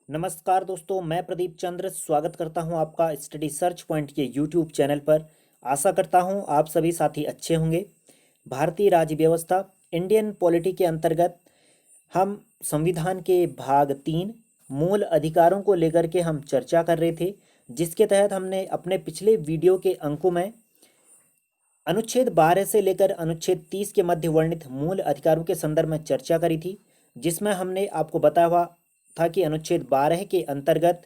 नमस्कार दोस्तों, मैं प्रदीप चंद्र स्वागत करता हूं आपका स्टडी सर्च पॉइंट के यूट्यूब चैनल पर। आशा करता हूं आप सभी साथी अच्छे होंगे। भारतीय राज्य व्यवस्था इंडियन पॉलिटी के अंतर्गत हम संविधान के भाग 3 मूल अधिकारों को लेकर के हम चर्चा कर रहे थे, जिसके तहत हमने अपने पिछले वीडियो के अंकों में अनुच्छेद 12 से लेकर अनुच्छेद 30 के मध्य वर्णित मूल अधिकारों के संदर्भ में चर्चा करी थी, जिसमें हमने आपको बताया हुआ था कि अनुच्छेद 12 के अंतर्गत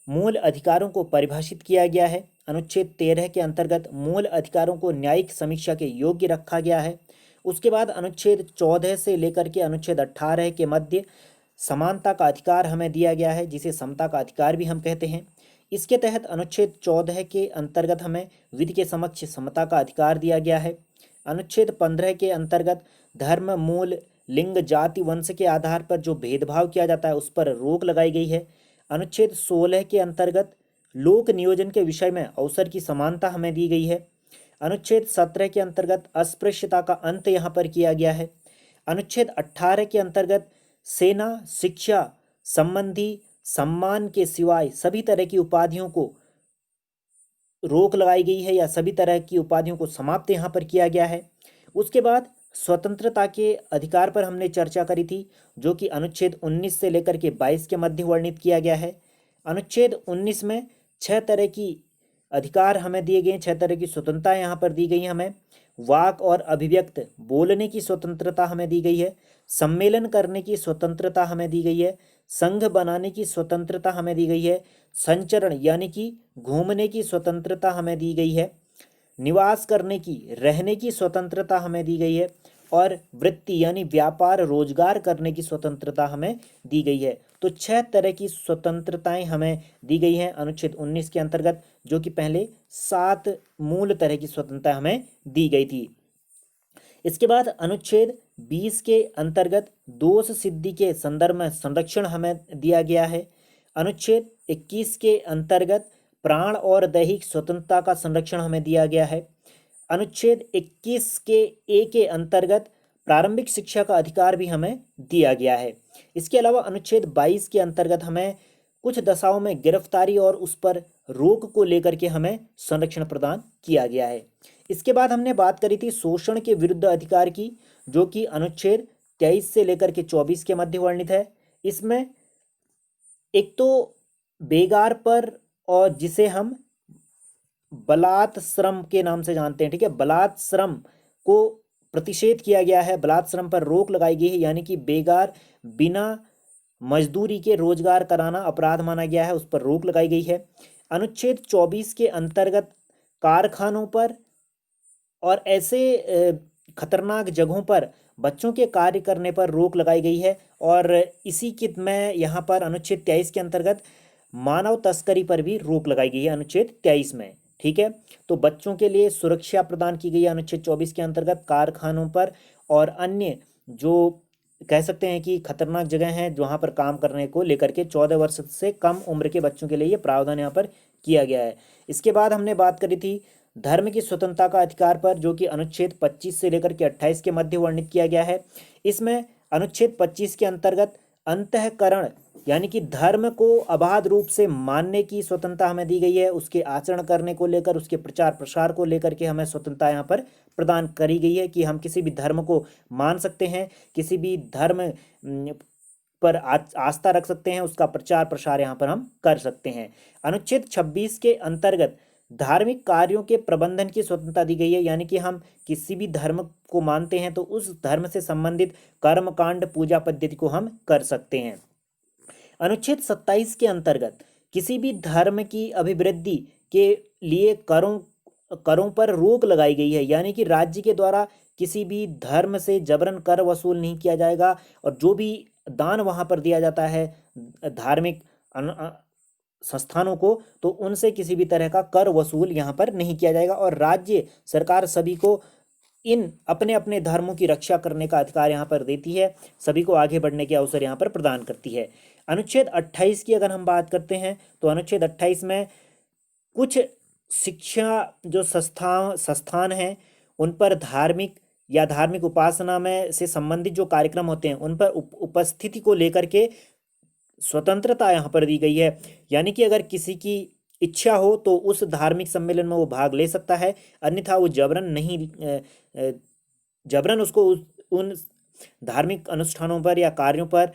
मूल अधिकारों को परिभाषित किया गया है। अनुच्छेद 13 के अंतर्गत मूल अधिकारों को न्यायिक समीक्षा के योग्य रखा गया है। उसके बाद अनुच्छेद 14 से लेकर के अनुच्छेद 18 के मध्य समानता का अधिकार हमें दिया गया है, जिसे समता का अधिकार भी हम कहते हैं। इसके तहत अनुच्छेद 14 के अंतर्गत हमें विधि के समक्ष समता का अधिकार दिया गया है। अनुच्छेद 15 के अंतर्गत धर्म, मूल, लिंग, जाति, वंश के आधार पर जो भेदभाव किया जाता है उस पर रोक लगाई गई है। अनुच्छेद 16 के अंतर्गत लोक नियोजन के विषय में अवसर की समानता हमें दी गई है। अनुच्छेद 17 के अंतर्गत अस्पृश्यता का अंत यहाँ पर किया गया है। अनुच्छेद 18 के अंतर्गत सेना, शिक्षा संबंधी सम्मान के सिवाय सभी तरह की उपाधियों को रोक लगाई गई है, या सभी तरह की उपाधियों को समाप्त यहाँ पर किया गया है। उसके बाद स्वतंत्रता के अधिकार पर हमने चर्चा करी थी, जो कि अनुच्छेद 19 से लेकर के 22 के मध्य वर्णित किया गया है। अनुच्छेद 19 में 6 तरह की अधिकार हमें दिए गए हैं, 6 तरह की स्वतंत्रता यहाँ पर दी गई है हमें। वाक और अभिव्यक्त बोलने की स्वतंत्रता हमें दी गई है। सम्मेलन करने की स्वतंत्रता हमें दी गई है। संघ बनाने की स्वतंत्रता हमें दी गई है। संचरण यानी कि घूमने की स्वतंत्रता हमें दी गई है। निवास करने की, रहने की स्वतंत्रता हमें दी गई है। और वृत्ति यानी व्यापार, रोजगार करने की स्वतंत्रता हमें दी गई है। तो 6 तरह की स्वतंत्रताएं हमें दी गई हैं अनुच्छेद 19 के अंतर्गत, जो कि पहले 7 मूल तरह की स्वतंत्रता हमें दी गई थी। इसके बाद अनुच्छेद 20 के अंतर्गत दोष सिद्धि के संदर्भ में संरक्षण हमें दिया गया है। अनुच्छेद 21 के अंतर्गत प्राण और दैहिक स्वतंत्रता का संरक्षण हमें दिया गया है। अनुच्छेद 21 के ए के अंतर्गत प्रारंभिक शिक्षा का अधिकार भी हमें दिया गया है। इसके अलावा अनुच्छेद 22 के अंतर्गत हमें कुछ दशाओं में गिरफ्तारी और उस पर रोक को लेकर के हमें संरक्षण प्रदान किया गया है। इसके बाद हमने बात करी थी शोषण के विरुद्ध अधिकार की, जो कि अनुच्छेद 23 से लेकर के 24 के मध्य वर्णित है। इसमें एक तो बेगार पर, और जिसे हम बलात् श्रम के नाम से जानते हैं, ठीक है, बलात् श्रम को प्रतिषेध किया गया है, बलात् श्रम पर रोक लगाई गई है, यानी कि बेगार बिना मजदूरी के रोजगार कराना अपराध माना गया है, उस पर रोक लगाई गई है। अनुच्छेद 24 के अंतर्गत कारखानों पर और ऐसे खतरनाक जगहों पर बच्चों के कार्य करने पर रोक लगाई गई है। और इसी की में यहाँ पर अनुच्छेद 23 के अंतर्गत मानव तस्करी पर भी रोक लगाई गई है अनुच्छेद 23 में। ठीक है, तो बच्चों के लिए सुरक्षा प्रदान की गई है अनुच्छेद 24 के अंतर्गत कारखानों पर, और अन्य जो कह सकते हैं कि खतरनाक जगह हैं वहाँ पर काम करने को लेकर के 14 वर्ष से कम उम्र के बच्चों के लिए ये प्रावधान यहाँ पर किया गया है। इसके बाद हमने बात करी थी धर्म की स्वतंत्रता का अधिकार पर, जो कि अनुच्छेद 25 से लेकर के 28 के मध्य वर्णित किया गया है। इसमें अनुच्छेद 25 के अंतर्गत अंतःकरण यानी कि धर्म को अबाध रूप से मानने की स्वतंत्रता हमें दी गई है। उसके आचरण करने को लेकर, उसके प्रचार प्रसार को लेकर के हमें स्वतंत्रता यहाँ पर प्रदान करी गई है कि हम किसी भी धर्म को मान सकते हैं, किसी भी धर्म पर आस्था रख सकते हैं, उसका प्रचार प्रसार यहाँ पर हम कर सकते हैं। अनुच्छेद 26 के अंतर्गत धार्मिक कार्यों के प्रबंधन की स्वतंत्रता दी गई है, यानी कि हम किसी भी धर्म को मानते हैं तो उस धर्म से संबंधित कर्मकांड, पूजा पद्धति को हम कर सकते हैं। अनुच्छेद 27 के अंतर्गत किसी भी धर्म की अभिवृद्धि के लिए करों करों पर रोक लगाई गई है, यानी कि राज्य के द्वारा किसी भी धर्म से जबरन कर वसूल नहीं किया जाएगा, और जो भी दान वहाँ पर दिया जाता है धार्मिक संस्थानों को, तो उनसे किसी भी तरह का कर वसूल यहाँ पर नहीं किया जाएगा। और राज्य सरकार सभी को इन अपने अपने धर्मों की रक्षा करने का अधिकार यहाँ पर देती है, सभी को आगे बढ़ने के अवसर यहाँ पर प्रदान करती है। अनुच्छेद 28 की अगर हम बात करते हैं तो अनुच्छेद 28 में कुछ शिक्षा जो संस्थान हैं उन पर धार्मिक या धार्मिक उपासना में से संबंधित जो कार्यक्रम होते हैं उन पर उपस्थिति को लेकर के स्वतंत्रता यहाँ पर दी गई है, यानी कि अगर किसी की इच्छा हो तो उस धार्मिक सम्मेलन में वो भाग ले सकता है, अन्यथा वो जबरन उसको उन धार्मिक अनुष्ठानों पर या कार्यों पर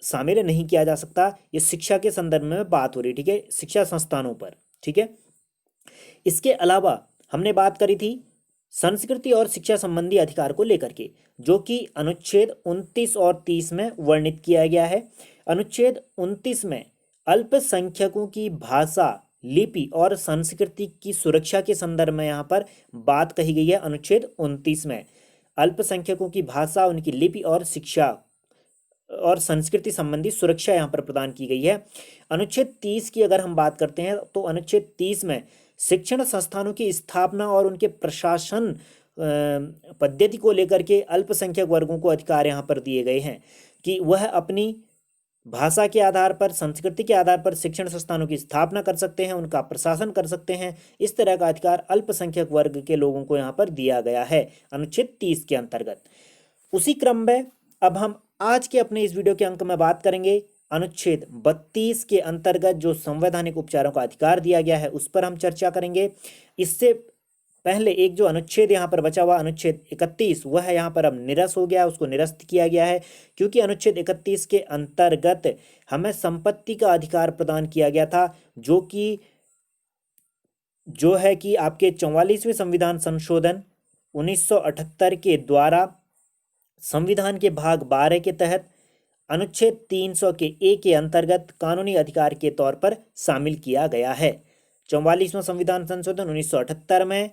शामिल नहीं किया जा सकता। ये शिक्षा के संदर्भ में बात हो रही, ठीक है, शिक्षा संस्थानों पर, ठीक है। इसके अलावा हमने बात करी थी संस्कृति और शिक्षा संबंधी अधिकार को लेकर के, जो कि अनुच्छेद 29 और 30 में वर्णित किया गया है। अनुच्छेद 29 में अल्पसंख्यकों की भाषा, लिपि और संस्कृति की सुरक्षा के संदर्भ में यहाँ पर बात कही गई है। अनुच्छेद 29 में अल्पसंख्यकों की भाषा, उनकी लिपि और शिक्षा और संस्कृति संबंधी सुरक्षा यहाँ पर प्रदान की गई है। अनुच्छेद 30 की अगर हम बात करते हैं तो अनुच्छेद 30 में शिक्षण संस्थानों की स्थापना और उनके प्रशासन पद्धति को लेकर के अल्पसंख्यक वर्गों को अधिकार यहाँ पर दिए गए हैं कि वह अपनी भाषा के आधार पर, संस्कृति के आधार पर शिक्षण संस्थानों की स्थापना कर सकते हैं, उनका प्रशासन कर सकते हैं। इस तरह का अधिकार अल्पसंख्यक वर्ग के लोगों को यहाँ पर दिया गया है अनुच्छेद 30 के अंतर्गत। उसी क्रम में अब हम आज के अपने इस वीडियो के अंक में बात करेंगे अनुच्छेद 32 के अंतर्गत जो संवैधानिक उपचारों का अधिकार दिया गया है उस पर हम चर्चा करेंगे। इससे पहले एक जो अनुच्छेद यहाँ पर बचा हुआ अनुच्छेद 31, वह यहाँ पर अब निरस्त हो गया, उसको निरस्त किया गया है, क्योंकि अनुच्छेद 31 के अंतर्गत हमें संपत्ति का अधिकार प्रदान किया गया था, जो है कि आपके 44वें संविधान संशोधन 1978 के द्वारा संविधान के भाग 12 के तहत अनुच्छेद 300 के ए के अंतर्गत कानूनी अधिकार के तौर पर शामिल किया गया है। 44वां संविधान संशोधन 1978 में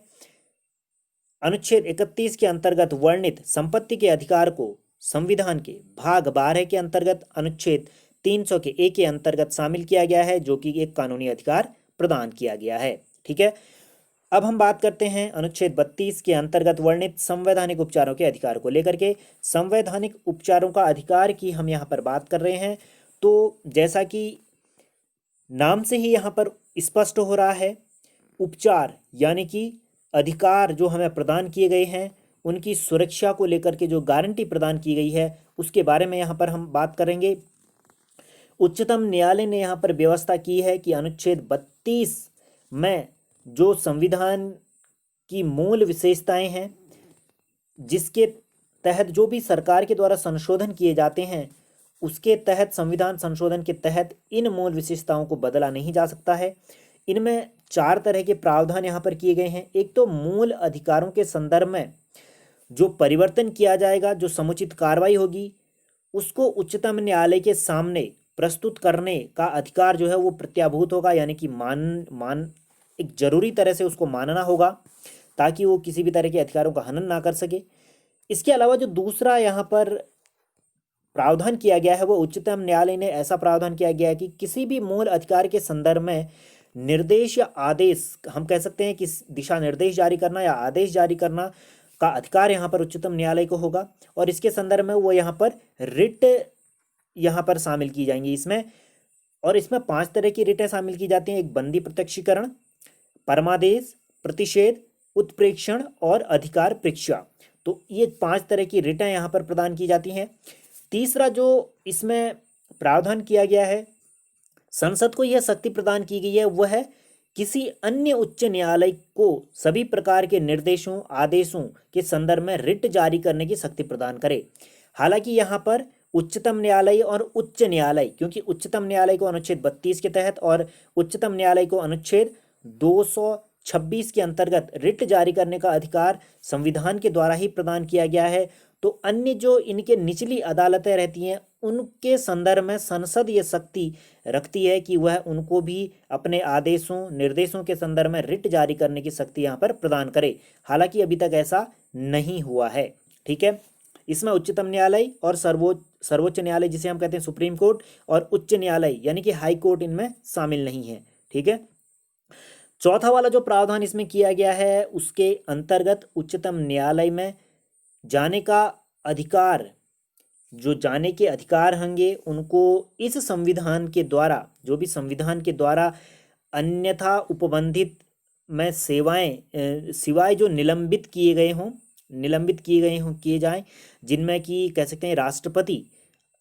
अनुच्छेद 31 के अंतर्गत वर्णित संपत्ति के अधिकार को संविधान के भाग 12 के अंतर्गत अनुच्छेद 300 के ए के अंतर्गत शामिल किया गया है, जो कि एक कानूनी अधिकार प्रदान किया गया है, ठीक है। अब हम बात करते हैं अनुच्छेद 32 के अंतर्गत वर्णित संवैधानिक उपचारों के अधिकार को लेकर के। संवैधानिक उपचारों का अधिकार की हम यहाँ पर बात कर रहे हैं, तो जैसा कि नाम से ही यहाँ पर स्पष्ट हो रहा है, उपचार यानी कि अधिकार जो हमें प्रदान किए गए हैं, उनकी सुरक्षा को लेकर के जो गारंटी प्रदान की गई है उसके बारे में यहाँ पर हम बात करेंगे। उच्चतम न्यायालय ने यहाँ पर व्यवस्था की है कि अनुच्छेद 32 में जो संविधान की मूल विशेषताएं हैं, जिसके तहत जो भी सरकार के द्वारा संशोधन किए जाते हैं, उसके तहत संविधान संशोधन के तहत इन मूल विशेषताओं को बदला नहीं जा सकता है। इनमें 4 तरह के प्रावधान यहाँ पर किए गए हैं। एक तो मूल अधिकारों के संदर्भ में जो परिवर्तन किया जाएगा, जो समुचित कार्रवाई होगी, उसको उच्चतम न्यायालय के सामने प्रस्तुत करने का अधिकार जो है वो प्रत्याभूत होगा, यानी कि एक जरूरी तरह से उसको मानना होगा ताकि वो किसी भी तरह के अधिकारों का हनन ना कर सके। इसके अलावा जो दूसरा यहाँ पर प्रावधान किया गया है, वो उच्चतम न्यायालय ने ऐसा प्रावधान किया गया है कि किसी भी मूल अधिकार के संदर्भ में निर्देश या आदेश, हम कह सकते हैं कि दिशा निर्देश जारी करना या आदेश जारी करना का अधिकार यहाँ पर उच्चतम न्यायालय को होगा, और इसके संदर्भ में वो यहाँ पर रिट यहाँ पर शामिल की जाएंगी इसमें। और इसमें 5 तरह की रिटें शामिल की जाती हैं। एक बंदी प्रत्यक्षीकरण, परमादेश, प्रतिषेध, उत्प्रेक्षण और अधिकार प्रेक्षा। तो ये 5 तरह की रिटें यहाँ पर प्रदान की जाती हैं। तीसरा जो इसमें प्रावधान किया गया है, संसद को यह शक्ति प्रदान की गई है, वह है किसी अन्य उच्च न्यायालय को सभी प्रकार के निर्देशों, आदेशों के संदर्भ में रिट जारी करने की शक्ति प्रदान करे। हालांकि यहाँ पर उच्चतम न्यायालय और उच्च न्यायालय, क्योंकि उच्चतम न्यायालय को अनुच्छेद 32 के तहत और उच्चतम न्यायालय को अनुच्छेद 226 के अंतर्गत रिट जारी करने का अधिकार संविधान के द्वारा ही प्रदान किया गया है, तो अन्य जो इनके निचली अदालतें रहती हैं उनके संदर्भ में संसद ये शक्ति रखती है कि वह उनको भी अपने आदेशों, निर्देशों के संदर्भ में रिट जारी करने की शक्ति यहाँ पर प्रदान करे। हालांकि अभी तक ऐसा नहीं हुआ है, ठीक है। इसमें उच्चतम न्यायालय और सर्वोच्च न्यायालय, जिसे हम कहते हैं सुप्रीम कोर्ट, और उच्च न्यायालय यानी कि हाई कोर्ट इनमें शामिल नहीं है, ठीक है। चौथा वाला जो प्रावधान इसमें किया गया है, उसके अंतर्गत उच्चतम न्यायालय में जाने का अधिकार, जो जाने के अधिकार होंगे उनको इस संविधान के द्वारा, जो भी संविधान के द्वारा अन्यथा उपबंधित में सिवाय जो निलंबित किए जाएं, जिनमें कि कह सकते हैं राष्ट्रपति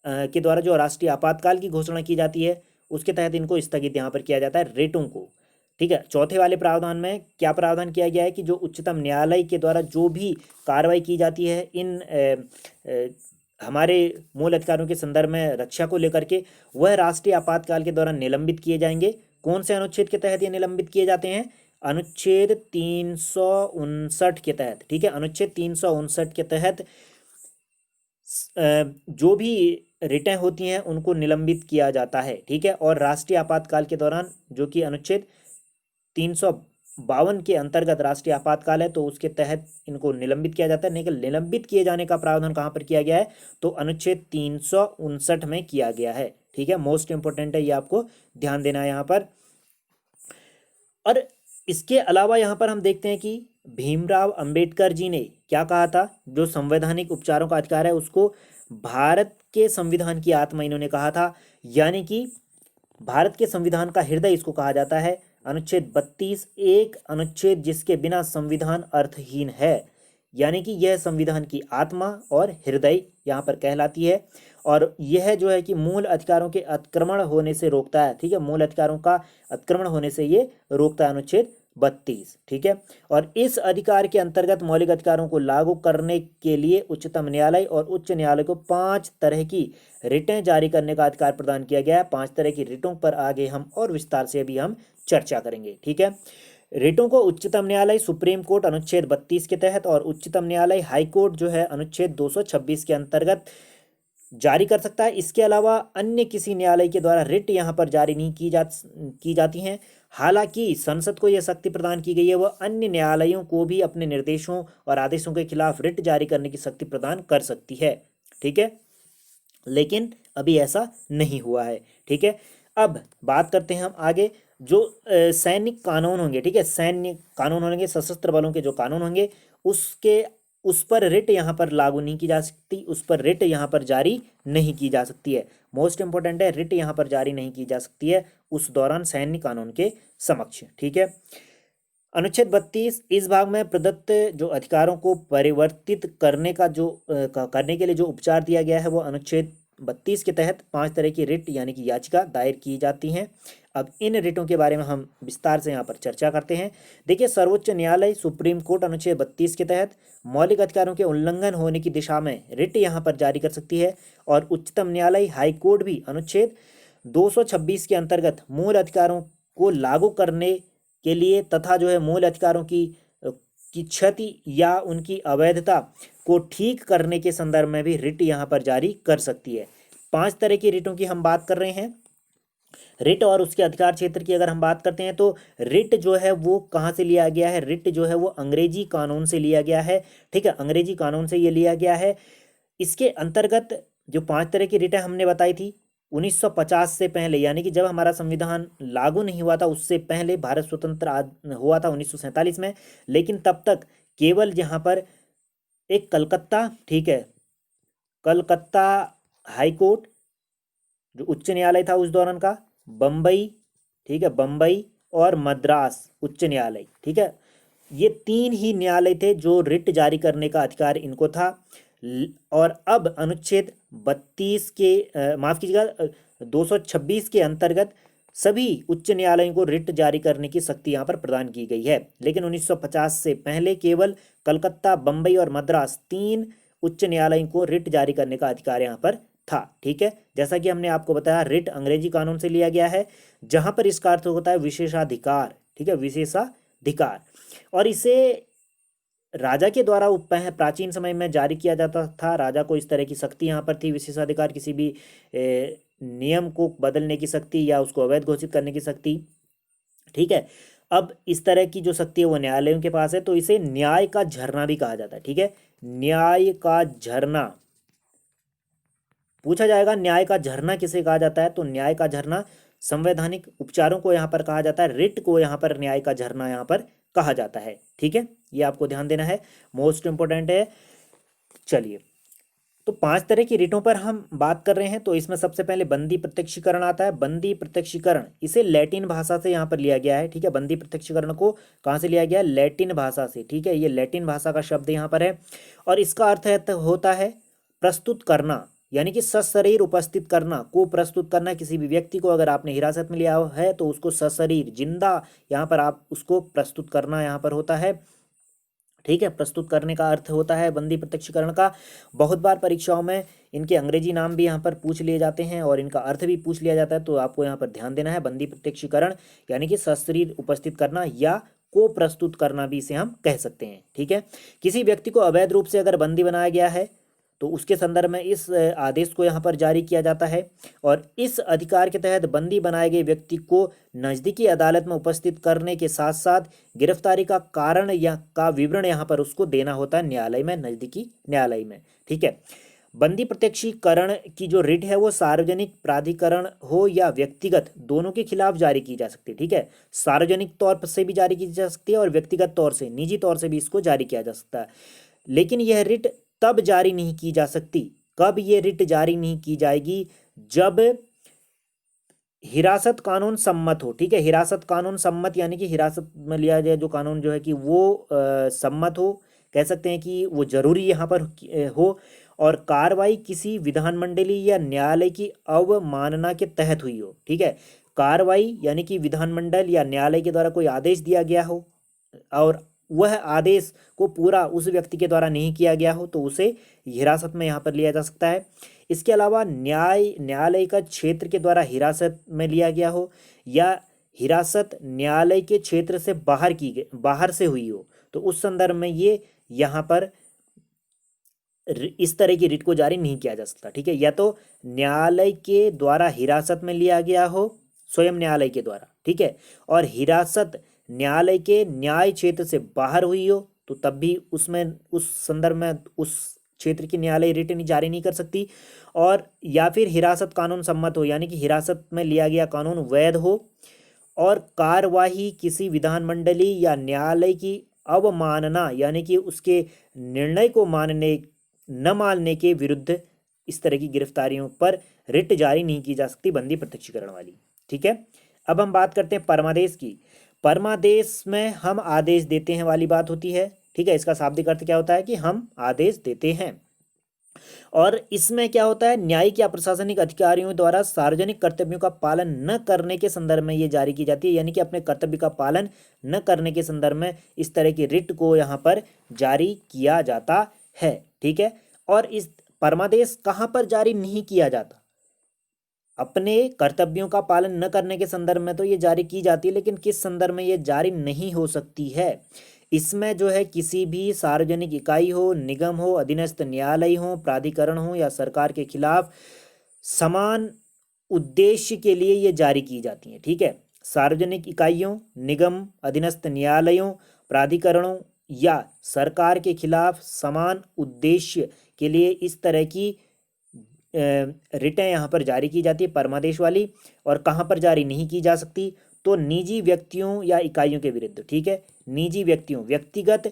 के द्वारा जो राष्ट्रीय आपातकाल की घोषणा की जाती है उसके तहत इनको स्थगित यहाँ पर किया जाता है, रेटों को। ठीक है, चौथे वाले प्रावधान में क्या प्रावधान किया गया है कि जो उच्चतम न्यायालय के द्वारा जो भी कार्रवाई की जाती है इन हमारे मूल अधिकारों के संदर्भ में रक्षा को लेकर के, वह राष्ट्रीय आपातकाल के दौरान निलंबित किए जाएंगे। कौन से अनुच्छेद के तहत ये निलंबित किए जाते हैं? अनुच्छेद 359 के तहत। ठीक है, अनुच्छेद 359 के तहत जो भी रिटें होती हैं उनको निलंबित किया जाता है। ठीक है, और राष्ट्रीय आपातकाल के दौरान जो कि अनुच्छेद 352 के अंतर्गत राष्ट्रीय आपातकाल है तो उसके तहत इनको निलंबित किया जाता है। लेकिन निलंबित किए जाने का प्रावधान कहाँ पर किया गया है? तो अनुच्छेद 359 में किया गया है। ठीक है, मोस्ट इंपोर्टेंट है, ये आपको ध्यान देना है यहाँ पर। और इसके अलावा यहाँ पर हम देखते हैं कि भीमराव अंबेडकर जी ने क्या कहा था? जो संवैधानिक उपचारों का अधिकार है उसको भारत के संविधान की आत्मा इन्होंने कहा था, यानी कि भारत के संविधान का हृदय इसको कहा जाता है। अनुच्छेद 32 एक अनुच्छेद जिसके बिना संविधान अर्थहीन है, यानी कि यह संविधान की आत्मा और हृदय यहाँ पर कहलाती है। और यह जो है कि मूल अधिकारों के अतिक्रमण होने से रोकता है। ठीक है, मूल अधिकारों का अतिक्रमण होने से ये रोकता है, अनुच्छेद 32। ठीक है, और इस अधिकार के अंतर्गत मौलिक अधिकारों को लागू करने के लिए उच्चतम न्यायालय और उच्च न्यायालय को 5 तरह की रिटें जारी करने का अधिकार प्रदान किया गया है। 5 तरह की रिटों पर आगे हम और विस्तार से अभी हम चर्चा करेंगे। ठीक है, रिटों को उच्चतम न्यायालय सुप्रीम कोर्ट अनुच्छेद 32 के तहत और उच्चतम न्यायालय हाई कोर्ट जो है अनुच्छेद 226 के अंतर्गत जारी कर सकता है। इसके अलावा अन्य किसी न्यायालय के द्वारा रिट यहाँ पर जारी नहीं की जाती हैं। हालांकि संसद को यह शक्ति प्रदान की गई है, वह अन्य न्यायालयों को भी अपने निर्देशों और आदेशों के खिलाफ रिट जारी करने की शक्ति प्रदान कर सकती है। ठीक है, लेकिन अभी ऐसा नहीं हुआ है। ठीक है, अब बात करते हैं हम आगे। जो सैनिक कानून होंगे, ठीक है, सैन्य कानून होंगे, सशस्त्र बलों के जो कानून होंगे उस पर रिट यहाँ पर लागू नहीं की जा सकती, उस पर रिट यहाँ पर जारी नहीं की जा सकती है। मोस्ट इंपोर्टेंट है, रिट यहाँ पर जारी नहीं की जा सकती है उस दौरान सैन्य कानून के समक्ष। ठीक है, अनुच्छेद 32 इस भाग में प्रदत्त जो अधिकारों को परिवर्तित करने का जो करने के लिए जो उपचार दिया गया है वो अनुच्छेद 32 के तहत 5 तरह की रिट यानी कि याचिका दायर की जाती हैं। अब इन रिटों के बारे में हम विस्तार से यहाँ पर चर्चा करते हैं। देखिए, सर्वोच्च न्यायालय सुप्रीम कोर्ट अनुच्छेद 32 के तहत मौलिक अधिकारों के उल्लंघन होने की दिशा में रिट यहाँ पर जारी कर सकती है। और उच्चतम न्यायालय हाई कोर्ट भी अनुच्छेद 226 के अंतर्गत मूल अधिकारों को लागू करने के लिए तथा जो है मूल अधिकारों की क्षति या उनकी अवैधता को ठीक करने के संदर्भ में भी रिट यहाँ पर जारी कर सकती है। 5 तरह की रिटों की हम बात कर रहे हैं। रिट और उसके अधिकार क्षेत्र की अगर हम बात करते हैं तो रिट जो है वो कहाँ से लिया गया है? रिट जो है वो अंग्रेजी कानून से लिया गया है। ठीक है, अंग्रेजी कानून से ये लिया गया है। इसके अंतर्गत जो 5 तरह की रिटें हमने बताई थी 1950 से पहले, यानी कि जब हमारा संविधान लागू नहीं हुआ था उससे पहले, भारत स्वतंत्र हुआ था 1947 में, लेकिन तब तक केवल यहाँ पर एक कलकत्ता, ठीक है, कलकत्ता हाई कोर्ट जो उच्च न्यायालय था उस दौरान का, बम्बई, ठीक है, बम्बई और मद्रास उच्च न्यायालय, ठीक है, ये 3 ही न्यायालय थे जो रिट जारी करने का अधिकार इनको था। और अब अनुच्छेद 32 के माफ कीजिएगा 226 के अंतर्गत सभी उच्च न्यायालयों को रिट जारी करने की शक्ति यहाँ पर प्रदान की गई है। लेकिन 1950 से पहले केवल कलकत्ता, बम्बई और मद्रास 3 उच्च न्यायालयों को रिट जारी करने का अधिकार यहाँ पर था। ठीक है, जैसा कि हमने आपको बताया रिट अंग्रेजी कानून से लिया गया है, जहां पर इसका अर्थ होता है विशेषाधिकार। ठीक है, विशेषाधिकार, और इसे राजा के द्वारा प्राचीन समय में जारी किया जाता था। राजा को इस तरह की शक्ति यहाँ पर थी, विशेषाधिकार, किसी भी नियम को बदलने की शक्ति या उसको अवैध घोषित करने की शक्ति। ठीक है, अब इस तरह की जो शक्ति है वो न्यायालयों के पास है, तो इसे न्याय का झरना भी कहा जाता है। ठीक है, न्याय का झरना पूछा जाएगा, न्याय का झरना किसे कहा जाता है? तो न्याय का झरना संवैधानिक उपचारों को यहाँ पर कहा जाता है, रिट को यहाँ पर न्याय का झरना यहाँ पर कहा जाता है। ठीक है, ये आपको ध्यान देना है, मोस्ट इंपोर्टेंट है। चलिए, तो 5 तरह की रिटों पर हम बात कर रहे हैं। तो इसमें सबसे पहले बंदी प्रत्यक्षीकरण आता है। बंदी प्रत्यक्षीकरण इसे लैटिन भाषा से यहाँ पर लिया गया है। ठीक है, बंदी प्रत्यक्षीकरण को कहाँ से लिया गया है? लैटिन भाषा से। ठीक है, ये लैटिन भाषा का शब्द यहाँ पर है और इसका अर्थ होता है प्रस्तुत करना यानी कि सशरीर उपस्थित करना, को प्रस्तुत करना। किसी भी व्यक्ति को अगर आपने हिरासत में लिया है तो उसको सशरीर, जिंदा, यहाँ पर आप उसको प्रस्तुत करना यहाँ पर होता है। ठीक है, प्रस्तुत करने का अर्थ होता है बंदी प्रत्यक्षीकरण का। बहुत बार परीक्षाओं में इनके अंग्रेजी नाम भी यहाँ पर पूछ लिए जाते हैं और इनका अर्थ भी पूछ लिया जाता है, तो आपको यहाँ पर ध्यान देना है। बंदी प्रत्यक्षीकरण यानी कि सशरीर उपस्थित करना या को प्रस्तुत करना भी इसे हम कह सकते हैं। ठीक है, किसी व्यक्ति को अवैध रूप से अगर बंदी बनाया गया है तो उसके संदर्भ में इस आदेश को यहाँ पर जारी किया जाता है और इस अधिकार के तहत बंदी बनाए गए व्यक्ति को नज़दीकी अदालत में उपस्थित करने के साथ साथ गिरफ्तारी का कारण या का विवरण यहाँ पर उसको देना होता है न्यायालय में, नज़दीकी न्यायालय में। ठीक है, बंदी प्रत्यक्षीकरण की जो रिट है वो सार्वजनिक प्राधिकरण हो या व्यक्तिगत, दोनों के खिलाफ जारी की जा सकती है। ठीक है, सार्वजनिक तौर पर से भी जारी की जा सकती है और व्यक्तिगत तौर से, निजी तौर से भी इसको जारी किया जा सकता है। लेकिन यह रिट तब जारी नहीं की जा सकती, कब ये रिट जारी नहीं की जाएगी, जब हिरासत कानून सम्मत हो। ठीक है, हिरासत कानून सम्मत यानी कि हिरासत में लिया जाए जो कानून जो है कि वो सम्मत हो, कह सकते हैं कि वो जरूरी यहाँ पर हो, और कार्रवाई किसी विधानमंडलीय या न्यायालय की अवमानना के तहत हुई हो। ठीक है, कार्रवाई यानी कि विधानमंडल या न्यायालय के द्वारा कोई आदेश दिया गया हो और वह आदेश को पूरा उस व्यक्ति के द्वारा नहीं किया गया हो तो उसे हिरासत में यहाँ पर लिया जा सकता है। इसके अलावा न्यायालय का क्षेत्र के द्वारा हिरासत में लिया गया हो या हिरासत न्यायालय के क्षेत्र से बाहर से हुई हो तो उस संदर्भ में ये यहाँ पर इस तरह की रिट को जारी नहीं किया जा सकता। ठीक है, या तो न्यायालय के द्वारा हिरासत में लिया गया हो, स्वयं न्यायालय के द्वारा, ठीक है, और हिरासत न्यायालय के न्याय क्षेत्र से बाहर हुई हो तो तब भी उसमें, उस संदर्भ में उस क्षेत्र की न्यायालय रिट नहीं जारी नहीं कर सकती। और या फिर हिरासत कानून सम्मत हो यानी कि हिरासत में लिया गया कानून वैध हो और कार्यवाही किसी विधानमंडली या न्यायालय की अवमानना यानी कि उसके निर्णय को न मानने के विरुद्ध इस तरह की गिरफ्तारियों पर रिट जारी नहीं की जा सकती, बंदी प्रत्यक्षीकरण वाली। ठीक है, अब हम बात करते हैं परमादेश की। परमादेश में हम आदेश देते हैं वाली बात होती है। ठीक है, इसका शाब्दिक अर्थ क्या होता है कि हम आदेश देते हैं। और इसमें क्या होता है, न्यायिक या प्रशासनिक अधिकारियों द्वारा सार्वजनिक कर्तव्यों का पालन न करने के संदर्भ में ये जारी की जाती है, यानी कि अपने कर्तव्य का पालन न करने के संदर्भ में इस तरह की रिट को यहाँ पर जारी किया जाता है। ठीक है, और इस परमादेश कहाँ पर जारी नहीं किया जाता, अपने कर्तव्यों का पालन न करने के संदर्भ में तो ये जारी की जाती है, लेकिन किस संदर्भ में ये जारी नहीं हो सकती है, इसमें जो है किसी भी सार्वजनिक इकाई हो, निगम हो, अधीनस्थ न्यायालय हो, प्राधिकरण हो या सरकार के खिलाफ समान उद्देश्य के लिए ये जारी की जाती हैं। ठीक है, सार्वजनिक इकाइयों, निगम, अधीनस्थ न्यायालयों, प्राधिकरणों या सरकार के खिलाफ समान उद्देश्य के लिए इस तरह की रिटें यहाँ पर जारी की जाती है परमादेश वाली। और कहाँ पर जारी नहीं की जा सकती, तो निजी व्यक्तियों या इकाइयों के विरुद्ध। ठीक है, निजी व्यक्तियों, व्यक्तिगत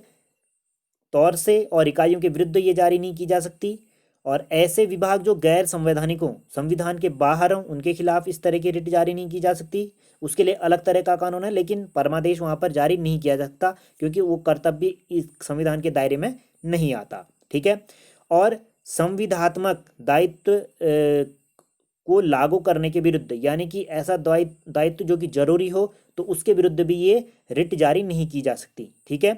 तौर से और इकाइयों के विरुद्ध ये जारी नहीं की जा सकती। और ऐसे विभाग जो गैर संवैधानिक हों, संविधान के बाहर हों, उनके खिलाफ इस तरह की रिट जारी नहीं की जा सकती, उसके लिए अलग तरह का कानून है, लेकिन परमादेश वहाँ पर जारी नहीं किया जा सकता क्योंकि वो कर्तव्य इस संविधान के दायरे में नहीं आता। ठीक है, और संविधात्मक दायित्व को लागू करने के विरुद्ध, यानी कि ऐसा दायित्व जो कि जरूरी हो तो उसके विरुद्ध भी ये रिट जारी नहीं की जा सकती। ठीक है,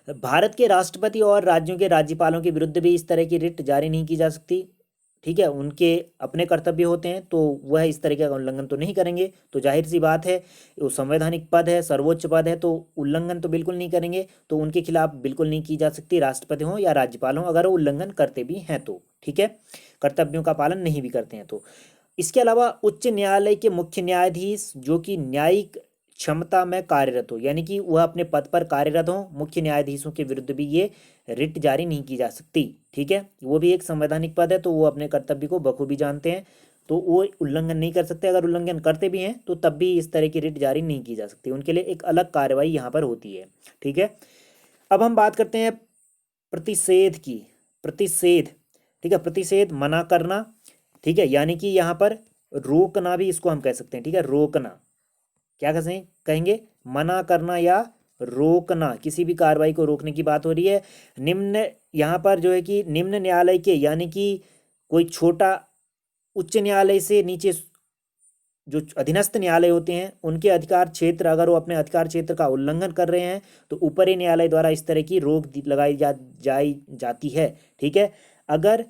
भारत के राष्ट्रपति और राज्यों के राज्यपालों के विरुद्ध भी इस तरह की रिट जारी नहीं की जा सकती। ठीक है, उनके अपने कर्तव्य होते हैं तो वह इस तरह का उल्लंघन तो नहीं करेंगे, तो जाहिर सी बात है वो संवैधानिक पद है, सर्वोच्च पद है, तो उल्लंघन तो बिल्कुल नहीं करेंगे, तो उनके खिलाफ बिल्कुल नहीं की जा सकती, राष्ट्रपति हों या राज्यपाल हों, अगर वो उल्लंघन करते भी हैं तो। ठीक है, कर्तव्यों का पालन नहीं भी करते हैं तो। इसके अलावा उच्च न्यायालय के मुख्य न्यायाधीश जो कि न्यायिक क्षमता में कार्यरत हो, यानी कि वह अपने पद पर कार्यरत हो, मुख्य न्यायाधीशों के विरुद्ध भी ये रिट जारी नहीं की जा सकती। ठीक है, वो भी एक संवैधानिक पद है तो वो अपने कर्तव्य को बखूबी जानते हैं, तो वो उल्लंघन नहीं कर सकते, अगर उल्लंघन करते भी हैं तो तब भी इस तरह की रिट जारी नहीं की जा सकती, उनके लिए एक अलग कार्रवाई यहाँ पर होती है। ठीक है, अब हम बात करते हैं प्रतिषेध की। प्रतिषेध, ठीक है, प्रतिषेध मना करना। ठीक है, यानी कि यहाँ पर रोकना भी इसको हम कह सकते हैं। ठीक है, रोकना क्या कहेंगे, मना करना या रोकना, किसी भी कार्रवाई को रोकने की बात हो रही है। निम्न यहाँ पर जो है कि निम्न न्यायालय के, यानी कि कोई छोटा उच्च न्यायालय से नीचे जो अधीनस्थ न्यायालय होते हैं उनके अधिकार क्षेत्र, अगर वो अपने अधिकार क्षेत्र का उल्लंघन कर रहे हैं तो ऊपरी न्यायालय द्वारा इस तरह की रोक लगाई जाती है। ठीक है, अगर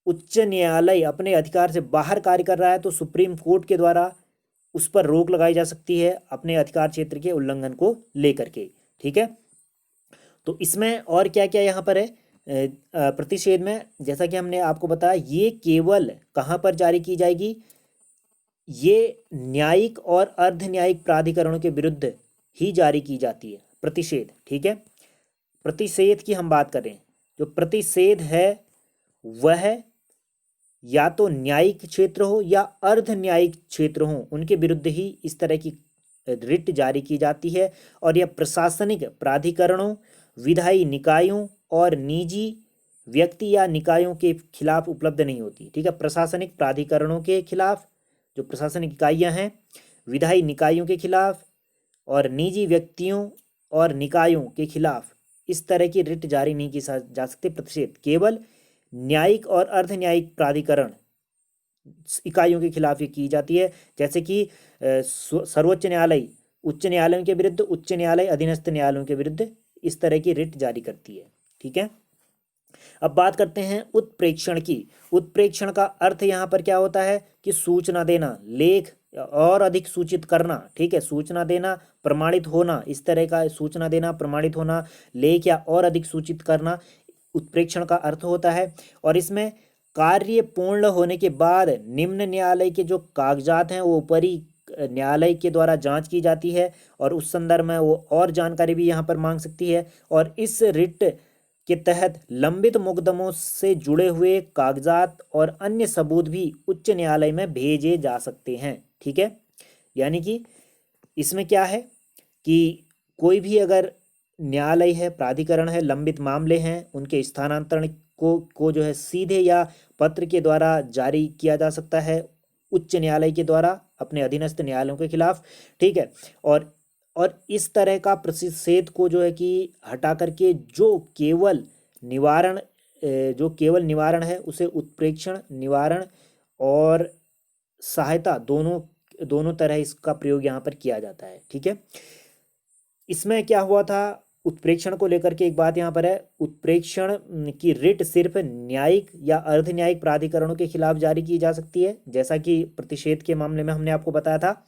उच्च न्यायालय अपने अधिकार से बाहर कार्य कर रहा है तो सुप्रीम कोर्ट के द्वारा उस पर रोक लगाई जा सकती है अपने अधिकार क्षेत्र के उल्लंघन को लेकर के। ठीक है, तो इसमें और क्या क्या यहाँ पर है प्रतिषेध में, जैसा कि हमने आपको बताया, ये केवल कहाँ पर जारी की जाएगी, ये न्यायिक और अर्ध न्यायिक प्राधिकरणों के विरुद्ध ही जारी की जाती है प्रतिषेध। ठीक है, प्रतिषेध की हम बात करें, जो प्रतिषेध है वह या तो न्यायिक क्षेत्र हो या अर्ध न्यायिक क्षेत्र हो, उनके विरुद्ध ही इस तरह की रिट जारी की जाती है। और यह प्रशासनिक प्राधिकरणों, विधायी निकायों और निजी व्यक्ति या निकायों के खिलाफ उपलब्ध नहीं होती। ठीक है, प्रशासनिक प्राधिकरणों के खिलाफ, जो प्रशासनिक इकाइयां हैं, विधायी निकायों के खिलाफ और निजी व्यक्तियों और निकायों के खिलाफ इस तरह की रिट जारी नहीं की जा सकती। प्रतिषेध केवल न्यायिक और अर्ध न्यायिक प्राधिकरण इकाइयों के खिलाफ ये की जाती है, जैसे कि सर्वोच्च न्यायालय उच्च न्यायालयों के विरुद्ध, उच्च न्यायालय अधीनस्थ न्यायालयों के विरुद्ध इस तरह की रिट जारी करती है। ठीक है, अब बात करते हैं उत्प्रेक्षण की। उत्प्रेक्षण का अर्थ यहाँ पर क्या होता है कि सूचना देना, लेख और अधिक सूचित करना। ठीक है, सूचना देना, प्रमाणित होना, इस तरह का सूचना देना, प्रमाणित होना, लेख या और अधिक सूचित करना उत्प्रेक्षण का अर्थ होता है। और इसमें कार्य पूर्ण होने के बाद निम्न न्यायालय के जो कागजात हैं वो ऊपरी न्यायालय के द्वारा जांच की जाती है और उस संदर्भ में वो और जानकारी भी यहाँ पर मांग सकती है। और इस रिट के तहत लंबित मुकदमों से जुड़े हुए कागजात और अन्य सबूत भी उच्च न्यायालय में भेजे जा सकते हैं। ठीक है, यानी कि इसमें क्या है कि कोई भी अगर न्यायालय है, प्राधिकरण है, लंबित मामले हैं, उनके स्थानांतरण को जो है सीधे या पत्र के द्वारा जारी किया जा सकता है उच्च न्यायालय के द्वारा अपने अधीनस्थ न्यायालयों के खिलाफ। ठीक है, और इस तरह का प्रतिषेध को जो है कि हटा करके जो केवल निवारण है उसे उत्प्रेक्षण, निवारण और सहायता दोनों तरह इसका प्रयोग यहाँ पर किया जाता है। ठीक है, इसमें क्या हुआ था, उत्प्रेक्षण को लेकर के एक बात यहाँ पर है, उत्प्रेक्षण की रिट सिर्फ न्यायिक या अर्ध न्यायिक प्राधिकरणों के खिलाफ जारी की जा सकती है, जैसा कि प्रतिषेध के मामले में हमने आपको बताया था,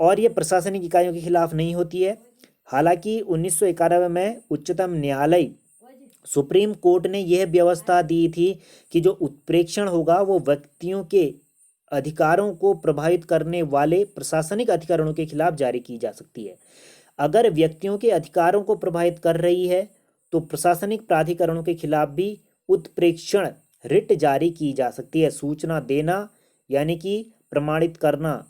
और ये प्रशासनिक इकाइयों के खिलाफ नहीं होती है। हालांकि 1991 में उच्चतम न्यायालय सुप्रीम कोर्ट ने यह व्यवस्था दी थी कि जो उत्प्रेक्षण होगा वो व्यक्तियों के अधिकारों को प्रभावित करने वाले प्रशासनिक अधिकारणों के खिलाफ जारी की जा सकती है। अगर व्यक्तियों के अधिकारों को प्रभावित कर रही है तो प्रशासनिक प्राधिकरणों के खिलाफ भी उत्प्रेक्षण रिट जारी की जा सकती है। सूचना देना यानी कि प्रमाणित करना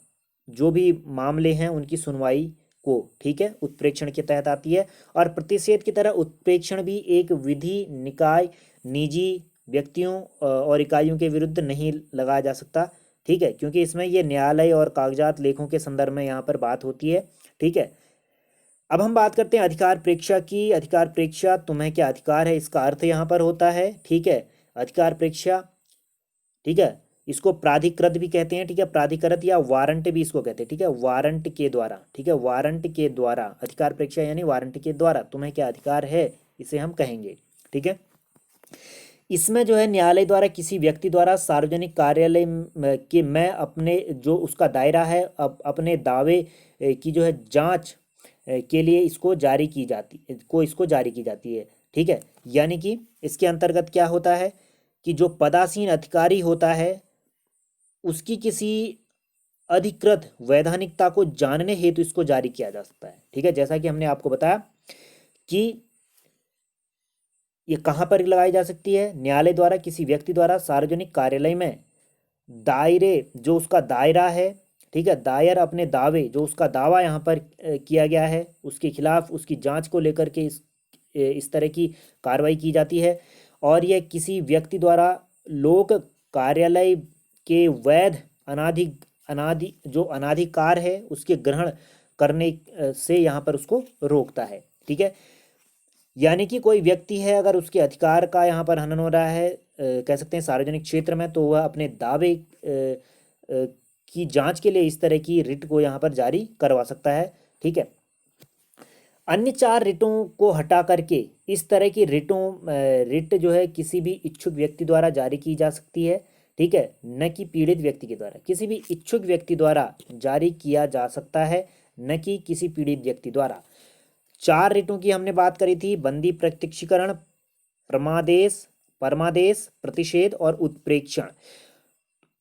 जो भी मामले हैं उनकी सुनवाई को, ठीक है, उत्प्रेक्षण के तहत आती है। और प्रतिषेध की तरह उत्प्रेक्षण भी एक विधि, निकाय, निजी व्यक्तियों और इकाइयों के विरुद्ध नहीं लगाया जा सकता। ठीक है, क्योंकि इसमें ये न्यायालय और कागजात लेखों के संदर्भ में यहाँ पर बात होती है। ठीक है, अब हम बात करते हैं अधिकार प्रेक्षा की। अधिकार प्रेक्षा, तुम्हें क्या अधिकार है, इसका अर्थ यहाँ पर होता है। ठीक है, अधिकार प्रेक्षा, ठीक है, इसको प्राधिकृत भी कहते हैं। ठीक है, प्राधिकृत या वारंट भी इसको कहते हैं। ठीक है, वारंट के द्वारा, ठीक है, वारंट के द्वारा अधिकार प्रेक्षा यानी वारंट के द्वारा तुम्हें क्या अधिकार है, इसे हम कहेंगे। ठीक है, इसमें जो है न्यायालय द्वारा किसी व्यक्ति द्वारा सार्वजनिक कार्यालय के में अपने जो उसका दायरा है अपने दावे की जो है जांच के लिए इसको जारी की जाती है। ठीक है, यानी कि इसके अंतर्गत क्या होता है कि जो पदासीन अधिकारी होता है उसकी किसी अधिकृत वैधानिकता को जानने हेतु इसको जारी किया जा सकता है। ठीक है, जैसा कि हमने आपको बताया कि ये कहाँ पर लगाई जा सकती है, न्यायालय द्वारा किसी व्यक्ति द्वारा सार्वजनिक कार्यालय में दायरे जो उसका दायरा है, ठीक है, दायर अपने दावे जो उसका दावा यहाँ पर किया गया है उसके खिलाफ उसकी जांच को लेकर के इस तरह की कार्रवाई की जाती है। और यह किसी व्यक्ति द्वारा लोक कार्यालय के वैध अनाधिकार है उसके ग्रहण करने से यहाँ पर उसको रोकता है। ठीक है, यानी कि कोई व्यक्ति है अगर उसके अधिकार का यहाँ पर हनन हो रहा है कह सकते हैं सार्वजनिक क्षेत्र में, तो वह अपने दावे की जांच के लिए इस तरह की रिट को यहाँ पर जारी करवा सकता है। ठीक है, अन्य 4 रिटों को हटा करके इस तरह की रिट जो है किसी भी इच्छुक व्यक्ति द्वारा जारी की जा सकती है। ठीक है, न कि पीड़ित व्यक्ति के द्वारा, किसी भी इच्छुक व्यक्ति द्वारा जारी किया जा सकता है, न कि किसी पीड़ित व्यक्ति द्वारा। 4 रिटों की हमने बात करी थी, बंदी प्रत्यक्षीकरण, परमादेश, प्रतिषेध और उत्प्रेक्षण।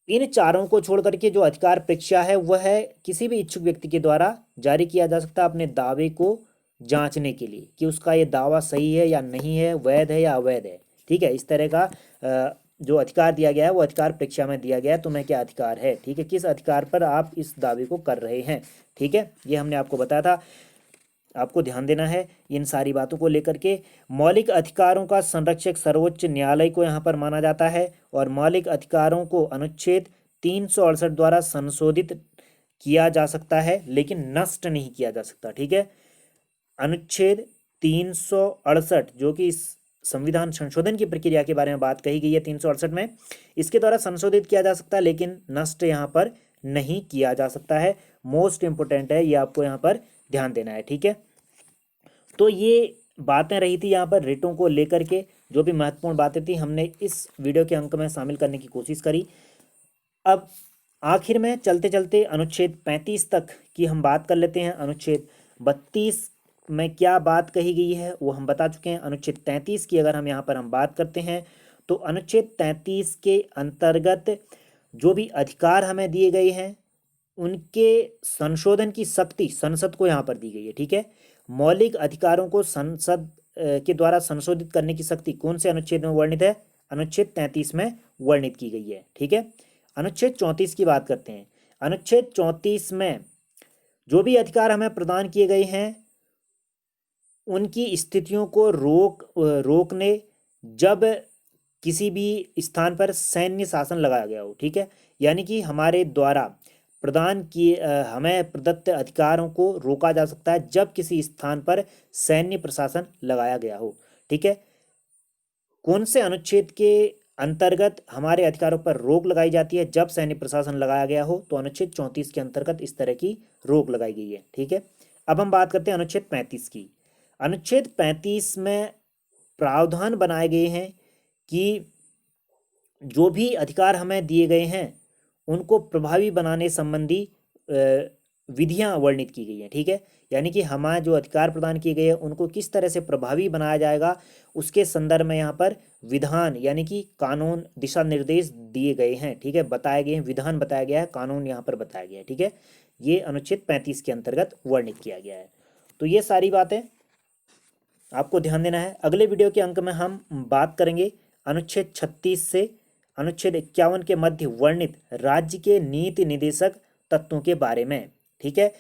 इन चारों को छोड़ करके जो अधिकार प्रेक्षा है वह है किसी भी इच्छुक व्यक्ति के द्वारा जारी किया जा सकता है अपने दावे को जांचने के लिए कि उसका ये दावा सही है या नहीं है, वैध है या अवैध है। ठीक है, इस तरह का जो अधिकार दिया गया है वो अधिकार प्रेक्षा में दिया गया है। तुम्हें क्या अधिकार है, ठीक है, किस अधिकार पर आप इस दावे को कर रहे हैं। ठीक है, ये हमने आपको बताया था, आपको ध्यान देना है इन सारी बातों को लेकर के। मौलिक अधिकारों का संरक्षक सर्वोच्च न्यायालय को यहाँ पर माना जाता है और मौलिक अधिकारों को अनुच्छेद 368 द्वारा संशोधित किया जा सकता है लेकिन नष्ट नहीं किया जा सकता। ठीक है, अनुच्छेद 368 जो कि इस संविधान संशोधन की प्रक्रिया के बारे में बात कही गई है 368 में, इसके द्वारा संशोधित किया जा सकता है लेकिन नष्ट यहाँ पर नहीं किया जा सकता है। मोस्ट इंपोर्टेंट है, ये आपको यहाँ पर ध्यान देना है। ठीक है, तो ये बातें रही थी यहाँ पर रिटों को लेकर के, जो भी महत्वपूर्ण बातें थी हमने इस वीडियो के अंक में शामिल करने की कोशिश करी। अब आखिर में चलते चलते अनुच्छेद 35 तक की हम बात कर लेते हैं। अनुच्छेद 32 में क्या बात कही गई है वो हम बता चुके हैं। अनुच्छेद 33 की अगर हम यहाँ पर हम बात करते हैं तो अनुच्छेद 33 के अंतर्गत जो भी अधिकार हमें दिए गए हैं उनके संशोधन की शक्ति संसद को यहाँ पर दी गई है। ठीक है, मौलिक अधिकारों को संसद के द्वारा संशोधित करने की शक्ति कौन से अनुच्छेद में वर्णित है? अनुच्छेद 33 में वर्णित की गई है। ठीक है, अनुच्छेद 34 की बात करते हैं। अनुच्छेद 34 में जो भी अधिकार हमें प्रदान किए गए हैं उनकी स्थितियों को रोकने जब किसी भी स्थान पर सैन्य शासन लगाया गया हो। ठीक है, यानी कि हमारे द्वारा प्रदान किए हमें प्रदत्त अधिकारों को रोका जा सकता है जब किसी स्थान पर सैन्य प्रशासन लगाया गया हो। ठीक है, कौन से अनुच्छेद के अंतर्गत हमारे अधिकारों पर रोक लगाई जाती है जब सैन्य प्रशासन लगाया गया हो? तो अनुच्छेद 34 के अंतर्गत इस तरह की रोक लगाई गई है। ठीक है, अब हम बात करते हैं अनुच्छेद 35 की। अनुच्छेद 35 में प्रावधान बनाए गए हैं कि जो भी अधिकार हमें दिए गए हैं उनको प्रभावी बनाने संबंधी विधियां वर्णित की गई हैं। ठीक है, यानी कि हमारे जो अधिकार प्रदान किए गए हैं उनको किस तरह से प्रभावी बनाया जाएगा उसके संदर्भ में यहाँ पर विधान यानी कि कानून दिशा निर्देश दिए गए हैं। ठीक है, बताए गए हैं, विधान बताया गया है, कानून यहाँ पर बताया गया है। ठीक है, ये अनुच्छेद 35 के अंतर्गत वर्णित किया गया है। तो ये सारी बातें आपको ध्यान देना है। अगले वीडियो के अंक में हम बात करेंगे अनुच्छेद 36 से अनुच्छेद 51 के मध्य वर्णित राज्य के नीति निदेशक तत्वों के बारे में। ठीक है,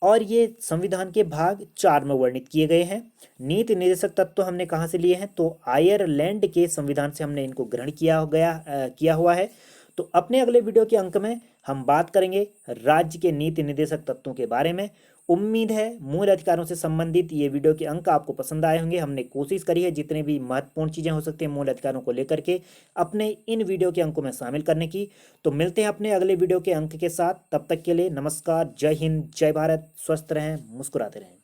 और ये संविधान के भाग 4 में वर्णित किए गए हैं। नीति निदेशक तत्व हमने कहाँ से लिए हैं? तो आयरलैंड के संविधान से हमने इनको ग्रहण किया हुआ है। तो अपने अगले वीडियो के अंक में हम बात करेंगे राज्य के नीति निदेशक तत्वों के बारे में। उम्मीद है मूल अधिकारों से संबंधित ये वीडियो के अंक आपको पसंद आए होंगे। हमने कोशिश करी है जितने भी महत्वपूर्ण चीज़ें हो सकती हैं मूल अधिकारों को लेकर के अपने इन वीडियो के अंकों में शामिल करने की। तो मिलते हैं अपने अगले वीडियो के अंक के साथ, तब तक के लिए नमस्कार, जय हिंद, जय भारत, स्वस्थ रहें, मुस्कुराते रहें।